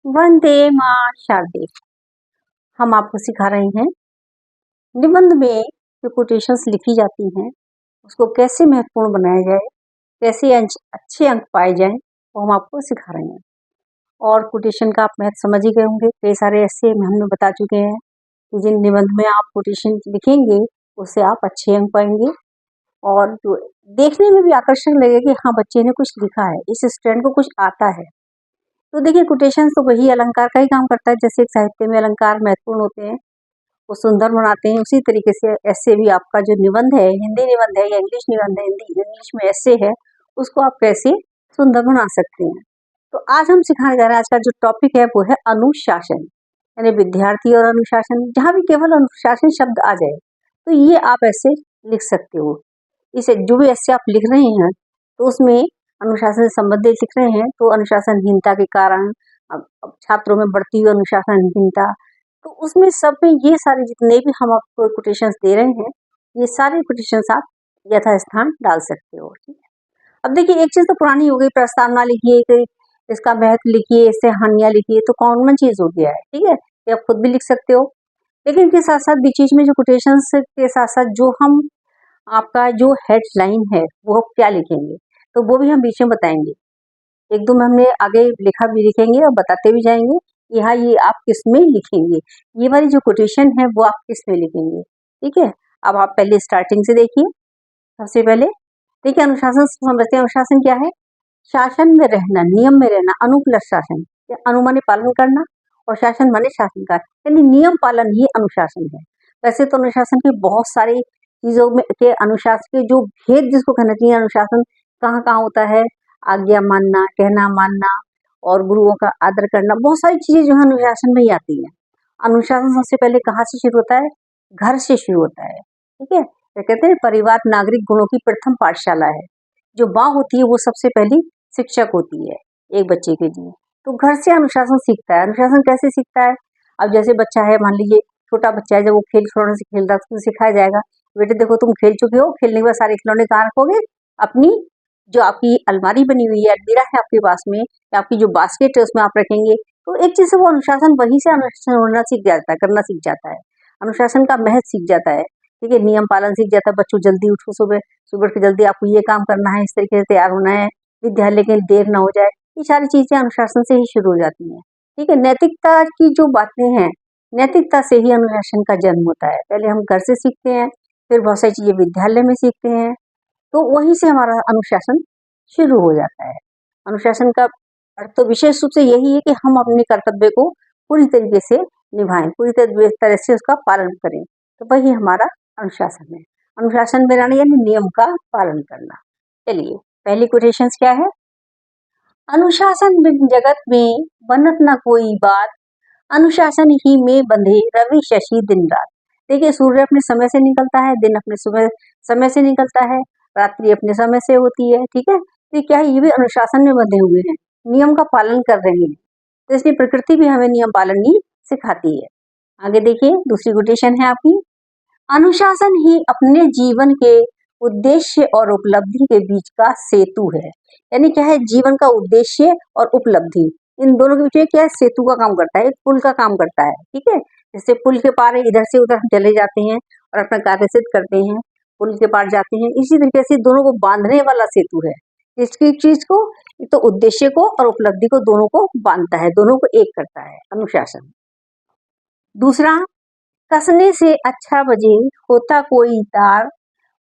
वंदे मां शारदे। हम आपको सिखा रहे हैं निबंध में जो कोटेशंस लिखी जाती हैं उसको कैसे महत्वपूर्ण बनाया जाए, कैसे अच्छे अंक पाए जाएं, वो हम आपको सिखा रहे हैं। और कोटेशन का आप महत्व समझ ही गए होंगे, कई सारे ऐसे हमने बता चुके हैं कि जिन निबंध में आप कोटेशन लिखेंगे उससे आप अच्छे अंक पाएंगे और जो देखने में भी आकर्षक लगे कि हाँ बच्चे ने कुछ लिखा है, इस स्टूडेंट को कुछ आता है। तो देखिए कोटेशन तो वही अलंकार का ही काम करता है, जैसे एक साहित्य में अलंकार महत्वपूर्ण होते हैं, वो सुंदर बनाते हैं, उसी तरीके से ऐसे भी आपका जो निबंध है, हिंदी निबंध है या इंग्लिश निबंध है, हिंदी इंग्लिश में ऐसे है, उसको आप कैसे सुंदर बना सकते हैं। तो आज हम सिखाने जा रहे हैं, आज का जो टॉपिक है वो है अनुशासन, यानी विद्यार्थी और अनुशासन। जहाँ भी केवल अनुशासन शब्द आ जाए तो ये आप ऐसे लिख सकते हो। इसे जो भी ऐसे आप लिख रहे हैं तो उसमें अनुशासन से संबंधित लिख रहे हैं, तो अनुशासनहीनता के कारण अब छात्रों में बढ़ती हुई अनुशासनहीनता, तो उसमें सब में ये सारे जितने भी हम आपको कोटेशंस दे रहे हैं, ये सारे कोटेशंस आप यथास्थान डाल सकते हो। ठीक है, अब देखिए एक चीज तो पुरानी हो गई, प्रस्तावना लिखिए, कोई इसका महत्व लिखिए, इससे हानियां लिखिए, तो कॉमन चीज हो गया है। ठीक है, ये आप खुद भी लिख सकते हो, लेकिन इनके साथ साथ बीच बीच में जो कोटेशंस के साथ साथ जो हम आपका जो हेडलाइन है वो क्या लिखेंगे, तो वो भी हम बीच में बताएंगे। एक दो में हमने आगे लिखा भी लिखेंगे और बताते भी जाएंगे कि हाँ ये आप किस में लिखेंगे, ये वाली जो कोटेशन है वो आप किस में लिखेंगे। ठीक है, अब आप पहले स्टार्टिंग से देखिए। सबसे पहले देखिए अनुशासन समझते हैं। अनुशासन क्या है? शासन में रहना, नियम में रहना। अनु प्लस शासन, अनु माने पालन करना और शासन माने शासन का, यानी नियम पालन ही अनुशासन है। वैसे तो अनुशासन की बहुत सारी चीजों में के अनुशासन के जो भेद जिसको कहना चाहिए, अनुशासन कहाँ कहाँ होता है, आज्ञा मानना, कहना मानना और गुरुओं का आदर करना, बहुत सारी चीजें जो है अनुशासन में ही आती है। अनुशासन सबसे पहले कहाँ से शुरू होता है? घर से शुरू होता है। ठीक है, तो कहते हैं परिवार नागरिक गुणों की प्रथम पाठशाला है। जो माँ होती है वो सबसे पहली शिक्षक होती है एक बच्चे के लिए। तो घर से अनुशासन सीखता है। अनुशासन कैसे सीखता है? अब जैसे बच्चा है, मान लीजिए छोटा बच्चा है, जब वो खेल खिलौने से खेल रहा है तो सिखाया जाएगा, बेटे देखो तुम खेल चुके हो, खेलने के बाद सारे खिलौने कहाँ रखोगे? अपनी जो आपकी अलमारी बनी हुई है, अलमीरा है आपके पास में, या आपकी जो बास्केट है उसमें आप रखेंगे। तो एक चीज से वो अनुशासन वहीं से अनुशासन होना सीख जाता है, करना सीख जाता है, अनुशासन का महत्व सीख जाता है। ठीक है, नियम पालन सीख जाता है। बच्चों जल्दी उठो, सुबह सुबह के जल्दी आपको ये काम करना है, इस तरीके से तैयार होना है, विद्यालय के लिए देर ना हो जाए, ये सारी चीजें अनुशासन से ही शुरू हो जाती हैं। ठीक है, नैतिकता की जो बातें हैं, नैतिकता से ही अनुशासन का जन्म होता है। पहले हम घर से सीखते हैं, फिर बहुत सारी चीजें विद्यालय में सीखते हैं, तो वहीं से हमारा अनुशासन शुरू हो जाता है। अनुशासन का अर्थ तो विशेष रूप से यही है कि हम अपने कर्तव्य को पूरी तरीके से निभाएं, पूरी तरह से उसका पालन करें, तो वही हमारा अनुशासन है। अनुशासन में रहना यानी नियम का पालन करना। चलिए पहली कोटेशन क्या है? अनुशासन बिन जगत में बनत न कोई बात, अनुशासन ही में बंधे रवि शशि दिन रात। देखिए सूर्य अपने समय से निकलता है, दिन अपने समय से निकलता है, रात्रि अपने समय से होती है। ठीक है, तो क्या है, ये भी अनुशासन में बंधे हुए हैं, नियम का पालन कर रहे हैं। तो इसलिए प्रकृति भी हमें नियम पालन ही सिखाती है। आगे देखिए दूसरी कोटेशन है आपकी, अनुशासन ही अपने जीवन के उद्देश्य और उपलब्धि के बीच का सेतु है। यानी क्या है, जीवन का उद्देश्य और उपलब्धि, इन दोनों के बीच में क्या है, सेतु का काम करता है, एक पुल का काम करता है। ठीक है, जैसे पुल के पार इधर से उधर हम चले जाते हैं और अपना कार्य सिद्ध करते हैं, पुल के पार जाते हैं, इसी तरीके से दोनों को बांधने वाला सेतु है। इसकी चीज को तो उद्देश्य को और उपलब्धि को दोनों को बांधता है, दोनों को एक करता है अनुशासन। दूसरा, कसने से अच्छा बजे होता कोई तार,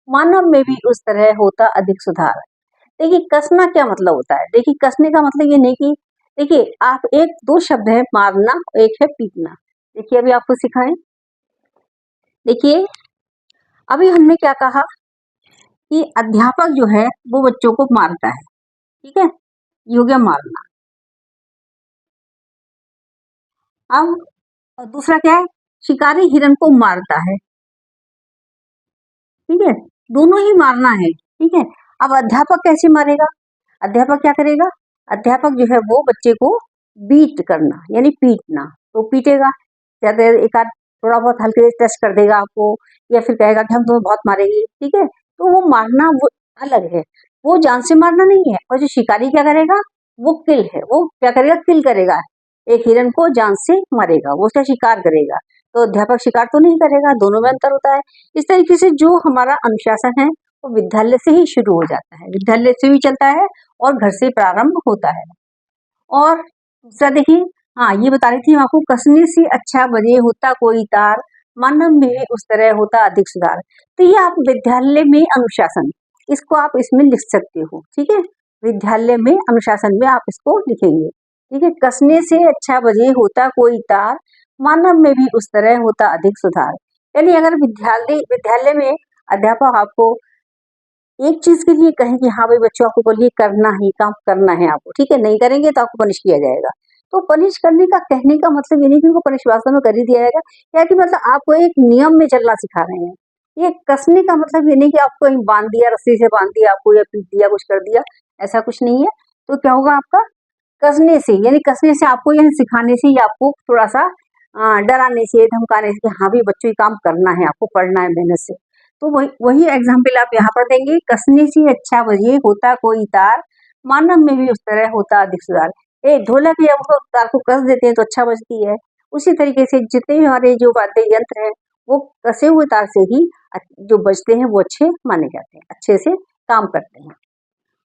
मानव में भी उस तरह होता अधिक सुधार। देखिए कसना क्या मतलब होता है? देखिए कसने का मतलब ये नहीं कि देखिए आप एक दो शब्द है, मारना एक है पीटना। देखिए अभी आपको सिखाएं, देखिए अभी हमने क्या कहा कि अध्यापक जो है वो बच्चों को मारता है। ठीक है, ये हो गया मारना। अब दूसरा क्या है, शिकारी हिरन को मारता है। ठीक है, दोनों ही मारना है। ठीक है, अब अध्यापक कैसे मारेगा? अध्यापक क्या करेगा? अध्यापक जो है वो बच्चे को बीट करना यानी पीटना, तो पीटेगा, ज्यादा एक आध थोड़ा बहुत हल्के टेस्ट कर देगा आपको, या फिर कहेगा कि हम तुम्हें बहुत मारेंगे। ठीक है, तो वो मारना वो अलग है, वो जान से मारना नहीं है। और जो शिकारी क्या करेगा, वो किल है, वो क्या करेगा, किल करेगा, एक हिरण को जान से मारेगा, वो उसका शिकार करेगा, तो अध्यापक शिकार तो नहीं करेगा, दोनों में अंतर होता है। इस तरीके से जो हमारा अनुशासन है वो विद्यालय से ही शुरू हो जाता है, विद्यालय से भी चलता है और घर से प्रारंभ होता है। और दूसरा देखिए, हाँ ये बता रही थी मैं आपको, कसने से अच्छा बजे होता कोई तार, मानव में उस तरह होता अधिक सुधार। तो ये आप विद्यालय में अनुशासन, इसको आप इसमें लिख सकते हो, ठीक है। विद्यालय में अनुशासन में आप इसको लिखेंगे, ठीक है। कसने से अच्छा बजे होता कोई तार, मानव में भी उस तरह होता अधिक सुधार। यानी अगर विद्यालय में अध्यापक आपको एक चीज के लिए कहें कि हाँ भाई बच्चों आपको बोलिए करना ही काम करना है आपको, ठीक है, नहीं करेंगे तो आपको पनिश किया जाएगा। तो पनिश करने का कहने का मतलब ये नहीं कि उनको पनिश वास्तव में कर ही दिया जाएगा, या कि मतलब आपको एक नियम में चलना सिखा रहे हैं। ये कसने का मतलब ये नहीं कि आपको कहीं बांध दिया, रस्सी से बांध दिया आपको, या पीट दिया, कुछ कर दिया, ऐसा कुछ नहीं है। तो क्या होगा आपका, कसने से, यानी कसने से आपको यह सिखाने से या आपको थोड़ा सा डराने से, धमकाने से कि हाँ भी बच्चों ये काम करना है, आपको पढ़ना है मेहनत से। तो वही वही एग्जाम्पल आप यहाँ पर देंगे, कसने से अच्छा बजे होता कोई तार, मानव में भी उस तरह होता अधिक सुधार। ढोलक या वो तार को कस देते हैं तो अच्छा बजती है, उसी तरीके से जितने भी हमारे जो वाद्य यंत्र हैं वो कसे हुए तार से ही जो बजते हैं वो अच्छे माने जाते हैं, अच्छे से काम करते हैं।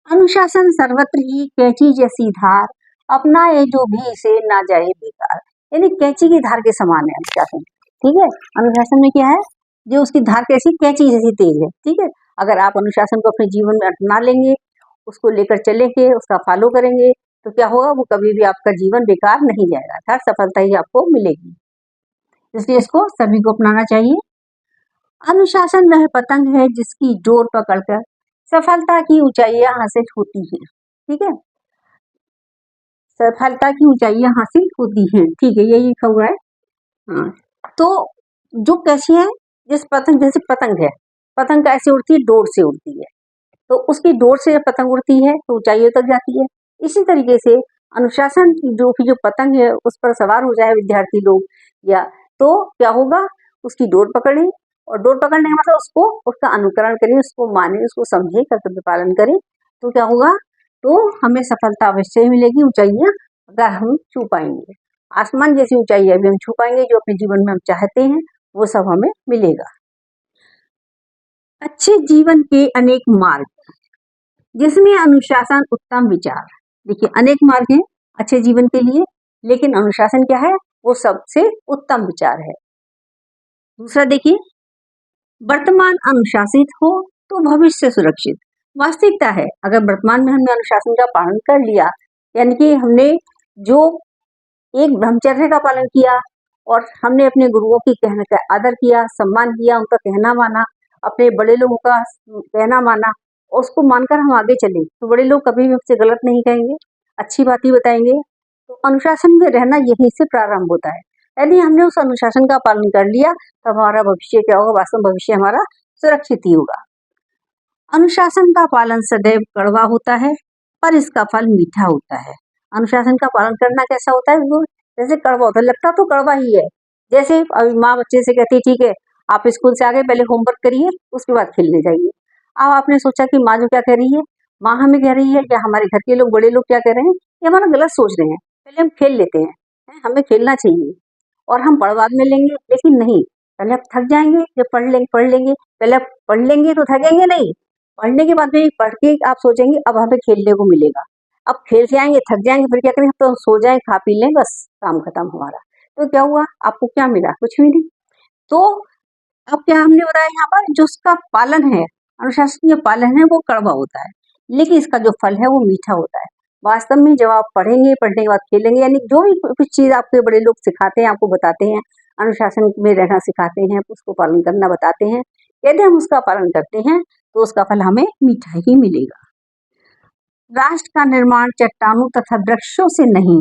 अनुशासन सर्वत्र ही कैंची जैसी धार, अपनाए जो भी इसे ना जाए बेकार। यानी कैंची की धार के समान है अनुशासन, ठीक है। अनुशासन में क्या है, जो उसकी धार कैसी, कैंची जैसी तेज है, ठीक है। अगर आप अनुशासन को अपने जीवन में अपना लेंगे, उसको लेकर चलेंगे, उसका फॉलो करेंगे, तो क्या होगा, वो कभी भी आपका जीवन बेकार नहीं जाएगा, हर सफलता ही आपको मिलेगी। इसलिए इसको सभी को अपनाना चाहिए। अनुशासन वह पतंग है जिसकी डोर पकड़कर सफलता की ऊंचाइयां हासिल होती हैं, ठीक है। सफलता की ऊंचाइयां हासिल होती हैं, ठीक है, यही लिखा हुआ है। हाँ, तो जो कैसी है, जिस पतंग, जैसे पतंग है, पतंग कैसे उड़ती है, डोर से उड़ती है, तो उसकी डोर से जब पतंग उड़ती है तो ऊंचाइयों तक जाती है। इसी तरीके से अनुशासन की जो पतंग है उस पर सवार हो जाए विद्यार्थी लोग, या तो क्या होगा, उसकी डोर पकड़े, और डोर पकड़ने का मतलब उसको, उसका अनुकरण करें, उसको माने, उसको समझे, कर्तव्य पालन करें, तो क्या होगा, तो हमें सफलता अवश्य ही मिलेगी, ऊंचाइयां अगर हम छू पाएंगे, आसमान जैसी ऊंचाइयां भी हम छू पाएंगे, जो अपने जीवन में हम चाहते हैं वो सब हमें मिलेगा। अच्छे जीवन के अनेक मार्ग, जिसमें अनुशासन उत्तम विचार। देखिए अनेक मार्ग हैं अच्छे जीवन के लिए, लेकिन अनुशासन क्या है, वो सबसे उत्तम विचार है। दूसरा देखिए, वर्तमान अनुशासित हो तो भविष्य सुरक्षित। वास्तविकता है, अगर वर्तमान में हमने अनुशासन का पालन कर लिया, यानी कि हमने जो एक ब्रह्मचर्य का पालन किया, और हमने अपने गुरुओं की कहने का आदर किया, सम्मान किया, उनका कहना माना, अपने बड़े लोगों का कहना माना, और उसको मानकर हम आगे चले, तो बड़े लोग कभी भी हमसे गलत नहीं कहेंगे, अच्छी बात ही बताएंगे। तो अनुशासन में रहना यहीं से प्रारंभ होता है। यदि हमने उस अनुशासन का पालन कर लिया तो हमारा भविष्य क्या होगा, वास्तव में भविष्य हमारा सुरक्षित ही होगा। अनुशासन का पालन सदैव कड़वा होता है, पर इसका फल मीठा होता है। अनुशासन का पालन करना कैसा होता है, वो जैसे कड़वा होता है, लगता तो कड़वा ही है। जैसे अभी माँ बच्चे से कहती है ठीक है आप स्कूल से आ गए, पहले होमवर्क करिए, उसके बाद खेलने जाइए। अब आपने सोचा कि माँ जो क्या कह रही है, माँ हमें कह रही है, या हमारे घर के लोग, बड़े लोग क्या कह रहे हैं, ये हमारा गलत सोच रहे हैं, पहले हम खेल लेते हैं, हमें खेलना चाहिए, और हम पढ़ बाद में लेंगे। लेकिन नहीं, पहले आप थक जाएंगे, जब पढ़ लेंगे, पहले आप पढ़ लेंगे तो थकेंगे नहीं, पढ़ने के बाद में पढ़ के आप सोचेंगे अब हमें खेलने को मिलेगा। अब खेल से आएंगे, थक जाएंगे, फिर क्या करेंगे, तो सो जाए, खा पी लें, बस काम खत्म हमारा। तो क्या हुआ, आपको क्या मिला, कुछ भी नहीं। तो अब क्या हमने बताया यहाँ पर, जो उसका पालन है, अनुशासन का पालन है, वो कड़वा होता है, लेकिन इसका जो फल है वो मीठा होता है। वास्तव में जब आप पढ़ेंगे, पढ़ने के बाद खेलेंगे, यानी जो भी कुछ चीज आपके बड़े लोग सिखाते हैं, आपको बताते हैं, अनुशासन में रहना सिखाते हैं, उसको पालन करना बताते हैं, यदि हम उसका पालन करते हैं तो उसका फल हमें मीठा ही मिलेगा। राष्ट्र का निर्माण चट्टानों तथा वृक्षों से नहीं,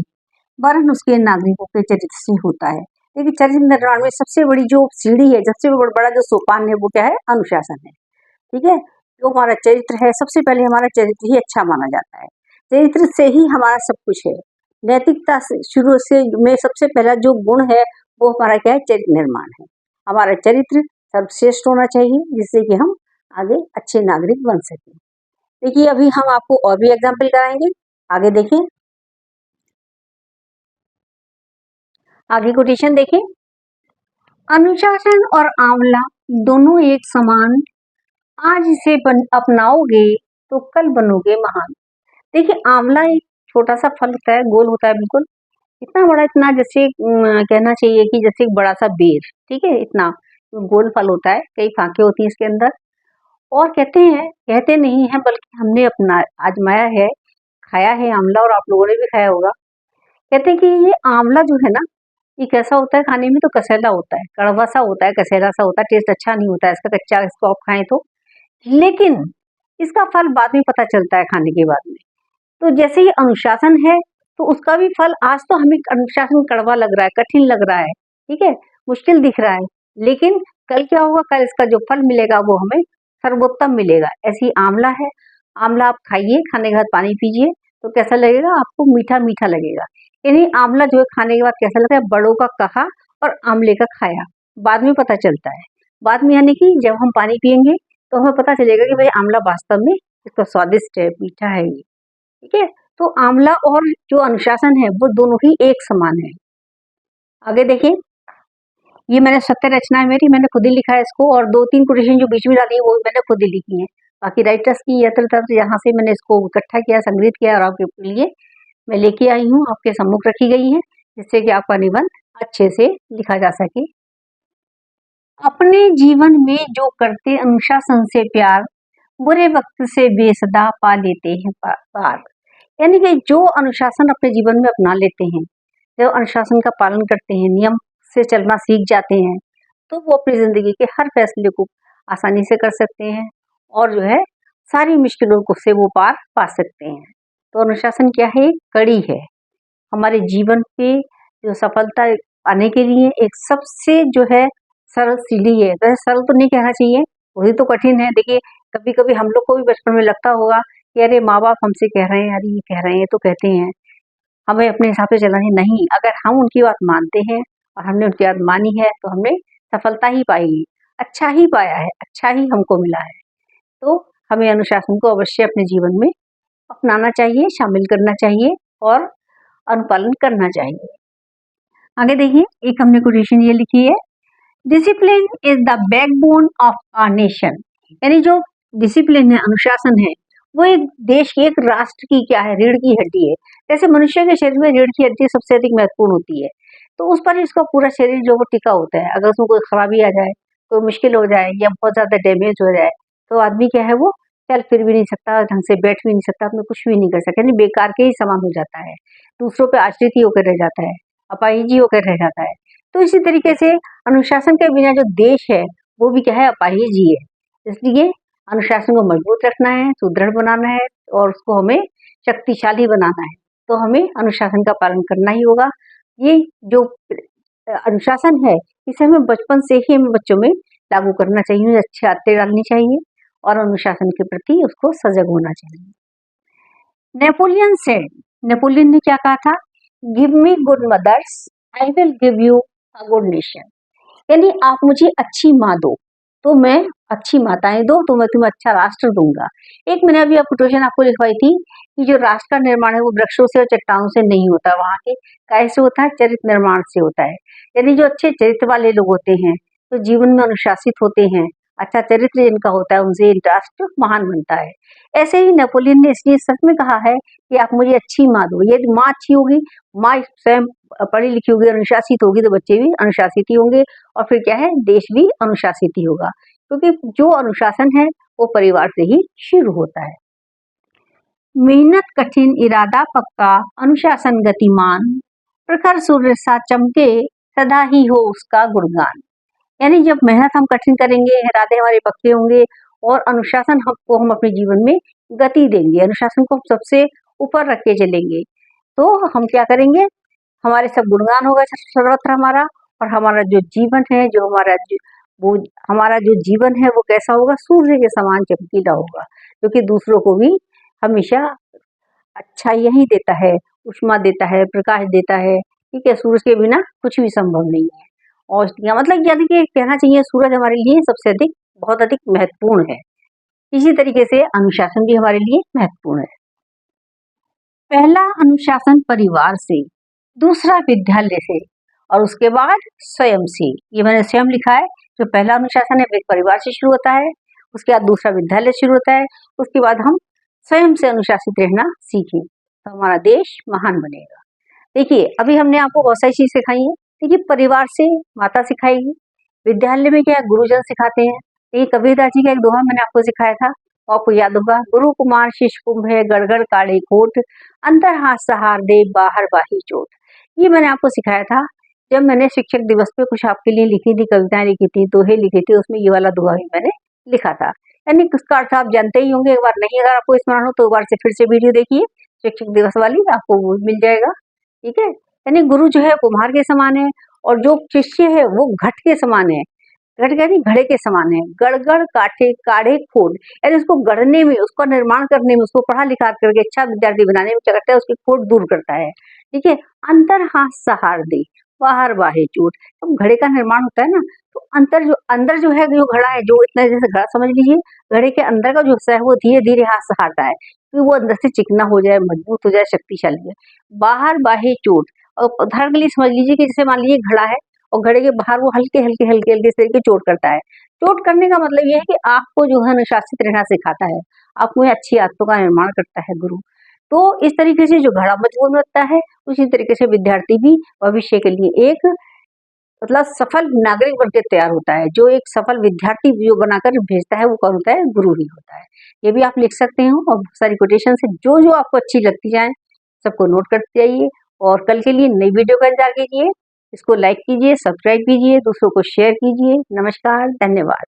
वरन उसके नागरिकों के चरित्र से होता है। लेकिन चरित्र निर्माण में सबसे बड़ी जो सीढ़ी है, सबसे बड़ा जो सोपान है, वो क्या है, अनुशासन है, ठीक है। जो हमारा चरित्र है, सबसे पहले हमारा चरित्र ही अच्छा माना जाता है, चरित्र से ही हमारा सब कुछ है। नैतिकता से शुरू से में सबसे पहला जो गुण है वो हमारा क्या है, चरित्र निर्माण है। हमारा चरित्र सर्वश्रेष्ठ होना चाहिए, जिससे कि हम आगे अच्छे नागरिक बन सकें। देखिए अभी हम आपको और भी एग्जाम्पल कराएंगे, आगे देखें। आगे कोटेशन देखें, अनुशासन और आंवला दोनों एक समान, आज इसे अपनाओगे तो कल बनोगे महान। देखिए, आंवला एक छोटा सा फल होता है, गोल होता है बिल्कुल, इतना बड़ा, इतना जैसे कहना चाहिए कि जैसे एक बड़ा सा बेर, ठीक है, इतना गोल फल होता है, कई फांके होती हैं इसके अंदर। और कहते नहीं है बल्कि हमने अपना आजमाया है, खाया है आंवला, और आप लोगों ने भी खाया होगा। कहते हैं कि ये आंवला जो है ना, ये कैसा होता है खाने में, तो कसेला होता है, कड़वा सा होता है, कसेला सा होता है, टेस्ट अच्छा नहीं होता है इसका, कच्चा इसको आप खाएं तो। लेकिन इसका फल बाद में पता चलता है खाने के बाद में। तो जैसे ये अनुशासन है, तो उसका भी फल, आज तो हमें अनुशासन कड़वा लग रहा है, कठिन लग रहा है, ठीक है, मुश्किल दिख रहा है, लेकिन कल क्या होगा, कल इसका जो फल मिलेगा वो हमें सर्वोत्तम मिलेगा। ऐसी आंवला है, आंवला आप खाइए, खाने के बाद पानी पीजिए तो कैसा लगेगा आपको, मीठा मीठा लगेगा। यानी आंवला जो है खाने के बाद कैसा लगता है, बड़ों का कहा और आंवले का खाया, बाद में पता चलता है। बाद में यानी कि जब हम पानी पियेंगे तो हमें पता चलेगा कि भाई आंवला वास्तव में इसका स्वादिष्ट है, मीठा है ये, ठीक है। तो आंवला और जो अनुशासन है वो दोनों ही एक समान है। आगे देखिए, ये मैंने सत्य रचना है मेरी, मैंने खुद ही लिखा है इसको, और 2-3 कोटेशन जो बीच में डाली है वो भी मैंने खुद ही लिखी है। बाकी राइटर्स की यत्र तत्र यहाँ से मैंने इसको इकट्ठा किया, संग्रहित किया, और आपके लिए मैं लेके आई हूँ, आपके सम्मुख रखी गई है, जिससे कि आपका निबंध अच्छे से लिखा जा सके। अपने जीवन में जो करते अनुशासन से प्यार, बुरे वक्त से बेसदा पा लेते हैं पार। यानी कि जो अनुशासन अपने जीवन में अपना लेते हैं, जब अनुशासन का पालन करते हैं, नियम से चलना सीख जाते हैं, तो वो अपनी जिंदगी के हर फैसले को आसानी से कर सकते हैं, और जो है सारी मुश्किलों को से वो पार पा सकते हैं। तो अनुशासन क्या है, एक कड़ी है हमारे जीवन पे, जो सफलता पाने के लिए एक सबसे जो है सरल सीढ़ी है। वैसे सरल तो नहीं कहना चाहिए, वही तो कठिन है। देखिए, कभी कभी हम लोग को भी बचपन में लगता होगा कि अरे माँ बाप हमसे कह रहे हैं, अरे ये कह रहे हैं तो कहते हैं, हमें अपने हिसाब से चलना है। नहीं, अगर हम उनकी बात मानते हैं और हमने उनकी बात मानी है तो हमने सफलता ही पाई, अच्छा ही पाया है, अच्छा ही हमको मिला है। तो हमें अनुशासन को अवश्य अपने जीवन में अपनाना चाहिए, शामिल करना चाहिए और अनुपालन करना चाहिए। आगे देखिए, एक हमने कोटेशन ये लिखी है, discipline is the backbone of a nation. यानी जो डिसिप्लिन है, अनुशासन है, वो एक देश की, एक राष्ट्र की क्या है, रीढ़ की हड्डी है। जैसे मनुष्य के शरीर में रीढ़ की हड्डी सबसे अधिक महत्वपूर्ण होती है, तो उस पर इसका पूरा शरीर जो वो टिका होता है। अगर उसमें कोई खराबी आ जाए, कोई मुश्किल हो जाए या बहुत ज्यादा डैमेज हो जाए, तो आदमी क्या है, वो चल फिर भी नहीं सकता, ढंग से बैठ भी नहीं सकता, अपने कुछ भी नहीं कर सकता, यानी बेकार के ही समान हो जाता है, दूसरों पे आश्रित ही होकर रह जाता है, अपाहिज होकर रह जाता है। तो इसी तरीके से अनुशासन के बिना जो देश है वो भी क्या है, अपाहिज ही है। इसलिए अनुशासन को मजबूत रखना है, सुदृढ़ बनाना है, और उसको हमें शक्तिशाली बनाना है, तो हमें अनुशासन का पालन करना ही होगा। ये जो अनुशासन है, इसे हमें बचपन से ही हमें बच्चों में लागू करना चाहिए, अच्छी आदतें डालनी चाहिए, और अनुशासन के प्रति उसको सजग होना चाहिए। नेपोलियन ने क्या कहा था, give me good mothers, I will give you a good nation. यानी आप मुझे अच्छी माँ दो तो मैं, अच्छी माताएं दो तो मैं तुम्हें अच्छा राष्ट्र दूंगा। एक मैंने अभी आपको क्वेश्चन आपको लिखवाई थी कि जो राष्ट्र का निर्माण है वो वृक्षों से और चट्टानों से नहीं होता, वहां के कैसे होता है, चरित्र निर्माण से होता है। यानी जो अच्छे चरित्र वाले लोग होते हैं, तो जीवन में अनुशासित होते हैं, अच्छा चरित्र जिनका होता है, उनसे राष्ट्र महान बनता है। ऐसे ही नेपोलियन ने इसलिए सच में कहा है कि आप मुझे अच्छी माँ दो। यदि माँ अच्छी होगी, माँ स्वयं पढ़ी लिखी होगी, अनुशासित होगी, तो बच्चे भी अनुशासित ही होंगे, और फिर क्या है, देश भी अनुशासित ही होगा। क्योंकि जो अनुशासन है वो परिवार से ही शुरू होता है। मेहनत कठिन, इरादा पक्का, अनुशासन गतिमान, प्रखर सूर्य सा चमके, सदा ही हो उसका गुणगान। यानी जब मेहनत हम कठिन करेंगे, इरादे हमारे पक्के होंगे, और अनुशासन हमको हम अपने जीवन में गति देंगे, अनुशासन को हम सबसे ऊपर रख के चलेंगे, तो हम क्या करेंगे, हमारे सब गुणगान होगा सर्वत्र हमारा। और हमारा जो जीवन है, जो वो हमारा जो जीवन है वो कैसा होगा, सूर्य के समान चमकीला होगा, क्योंकि दूसरों को भी हमेशा अच्छा यही देता है, उष्मा देता है, प्रकाश देता है, ठीक है। सूरज के बिना कुछ भी संभव नहीं है। और मतलब यानी कि कहना चाहिए, सूरज हमारे लिए सबसे अधिक, बहुत अधिक महत्वपूर्ण है। इसी तरीके से अनुशासन भी हमारे लिए महत्वपूर्ण है। पहला अनुशासन परिवार से, दूसरा विद्यालय से, और उसके बाद स्वयंसेवी। ये मैंने स्वयं लिखा है। जो पहला अनुशासन है परिवार से शुरू होता है, उसके बाद दूसरा विद्यालय शुरू होता है, उसके बाद हम स्वयं से अनुशासित रहना सीखें तो हमारा देश महान बनेगा। देखिए अभी हमने आपको बहुत सारी चीज सिखाई है। देखिए परिवार से माता सिखाएगी, विद्यालय में क्या गुरुजन सिखाते हैं। ये कबीरदास जी का एक दोहा मैंने आपको सिखाया था, आपको याद होगा, गुरु कुमार शिष्य कुंभ है, गड़गड़ काढ़े कोट, अंतर हाथ सहार दे बाहर बाही चोट। ये मैंने आपको सिखाया था जब मैंने शिक्षक दिवस पे कुछ आपके लिए लिखी थी, कविताएं लिखी थी, दोहे लिखे थे, उसमें ये वाला दोहा भी मैंने लिखा था। यानी उसका अर्थ आप जानते ही होंगे। एक बार नहीं अगर आपको स्मरण हो तो एक बार से फिर से वीडियो देखिए शिक्षक दिवस वाली, आपको वो मिल जाएगा। ठीक है, यानी गुरु जो है कुम्हार के समान है और जो शिष्य है वो घट के समान है। घट यानी घड़े के समान है। गड़गड़ काठे काढ़े खोट, यानी उसको गढ़ने में, उसका निर्माण करने में, उसको पढ़ा लिखा करके अच्छा विद्यार्थी बनाने में क्या करता है, उसकी खोट दूर करता है। ठीक है, अंतर हाथ सहार दे बाहर बाहे चोट। तो घड़े का निर्माण होता है ना, तो अंदर जो है, जो घड़ा है, जो इतना जैसे घड़ा समझ लीजिए, घड़े के अंदर का जो हिस्सा है वो धीरे धीरे हाथ सहारता है कि वो अंदर से चिकना हो जाए, मजबूत हो जाए, शक्तिशाली है। बाहर बाहे चोट, और उदाहरण के लिए समझ लीजिए कि जैसे मान लीजिए घड़ा है और घड़े के बाहर वो हल्के हल्के हल्के हल्के इस तरीके चोट करता है। चोट करने का मतलब ये है कि आपको जो है अनुशासित रहना सिखाता है, आपको अच्छी आदतों का निर्माण करता है गुरु। तो इस तरीके से जो घड़ा मजबूत बनता है, उसी तरीके से विद्यार्थी भी भविष्य के लिए एक मतलब सफल नागरिक बनकर तैयार होता है। जो एक सफल विद्यार्थी जो बनाकर भेजता है वो कौन होता है, गुरु ही होता है। ये भी आप लिख सकते हो और बहुत सारी कोटेशन है जो जो आपको अच्छी लगती जाए सबको नोट करते जाइए और कल के लिए नई वीडियो का इंतजार कीजिए। इसको लाइक कीजिए, सब्सक्राइब कीजिए, दूसरों को शेयर कीजिए। नमस्कार, धन्यवाद।